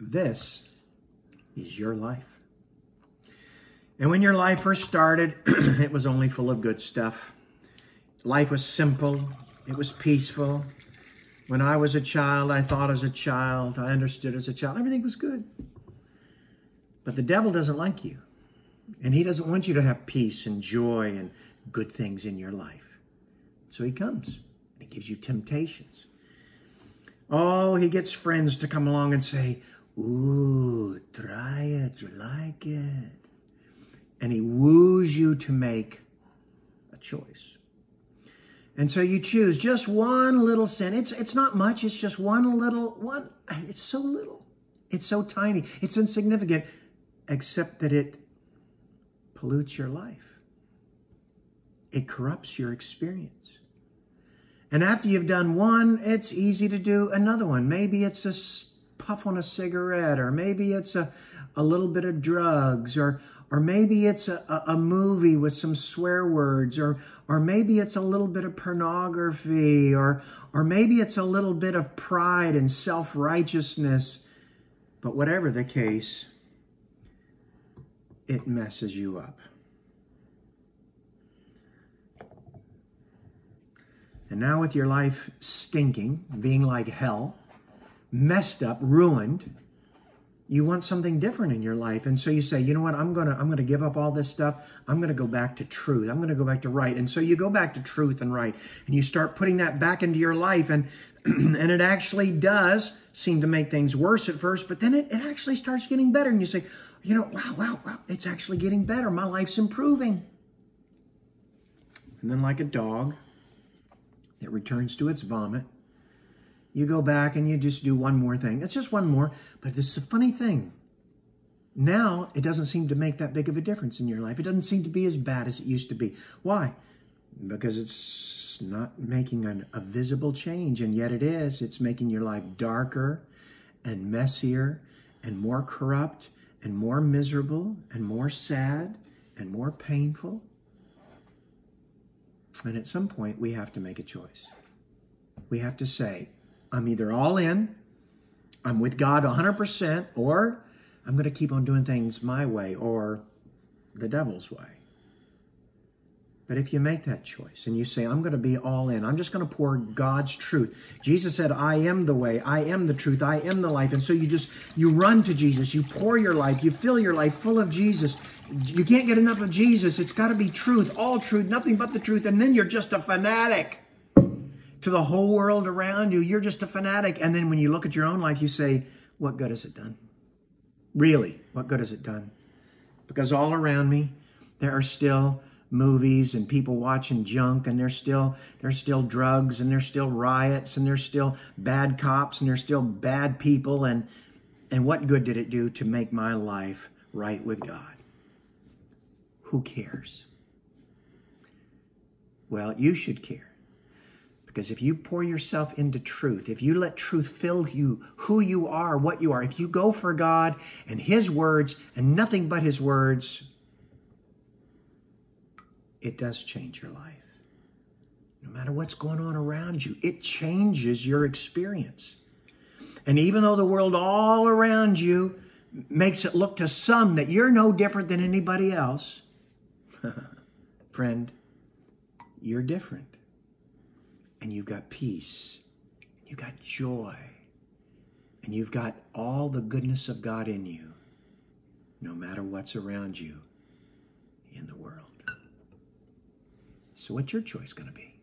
This is your life. And when your life first started, it was only full of good stuff. Life was simple. It was peaceful. When I was a child, I thought as a child. I understood as a child. Everything was good. But the devil doesn't like you. And he doesn't want you to have peace and joy and good things in your life. So he comes. And he gives you temptations. Oh, he gets friends to come along and say, ooh, try it. You like it. And he woos you to make a choice. And so you choose just one little sin. It's not much. It's just one. It's so little. It's so tiny. It's insignificant, except that it pollutes your life. It corrupts your experience. And after you've done one, it's easy to do another one. Maybe it's a puff on a cigarette, or maybe it's a little bit of drugs, or maybe it's a movie with some swear words, or maybe it's a little bit of pornography, or maybe it's a little bit of pride and self-righteousness. But whatever the case, it messes you up. And now with your life stinking, being like hell, messed up, ruined, you want something different in your life. And so you say, you know what, I'm gonna give up all this stuff. I'm gonna go back to truth. I'm gonna go back to right. And so you go back to truth and right. And you start putting that back into your life. And, and it actually does seem to make things worse at first, but then it actually starts getting better. And you say, you know, wow, it's actually getting better. My life's improving. And then like a dog that returns to its vomit, you go back and you just do one more thing. It's just one more, but this is a funny thing. Now, it doesn't seem to make that big of a difference in your life. It doesn't seem to be as bad as it used to be. Why? Because it's not making a visible change, and yet it is. It's making your life darker and messier and more corrupt and more miserable and more sad and more painful. And at some point, we have to make a choice. We have to say, I'm either all in, I'm with God 100%, or I'm going to keep on doing things my way or the devil's way. But if you make that choice and you say, I'm going to be all in, I'm just going to pour God's truth. Jesus said, I am the way, I am the truth, I am the life. And so you run to Jesus, you pour your life, you fill your life full of Jesus. You can't get enough of Jesus. It's got to be truth, all truth, nothing but the truth. And then you're just a fanatic to the whole world around you. You're just a fanatic. And then when you look at your own life, you say, what good has it done? Really, what good has it done? Because all around me, there are still movies and people watching junk, and there's still drugs, and there's still riots, and there's still bad cops, and there's still bad people. And what good did it do to make my life right with God? Who cares? Well, you should care. Because if you pour yourself into truth, if you let truth fill you, who you are, what you are, if you go for God and His words and nothing but His words, it does change your life. No matter what's going on around you, it changes your experience. And even though the world all around you makes it look to some that you're no different than anybody else, friend, you're different. And you've got peace, you've got joy, and you've got all the goodness of God in you, no matter what's around you in the world. So what's your choice going to be?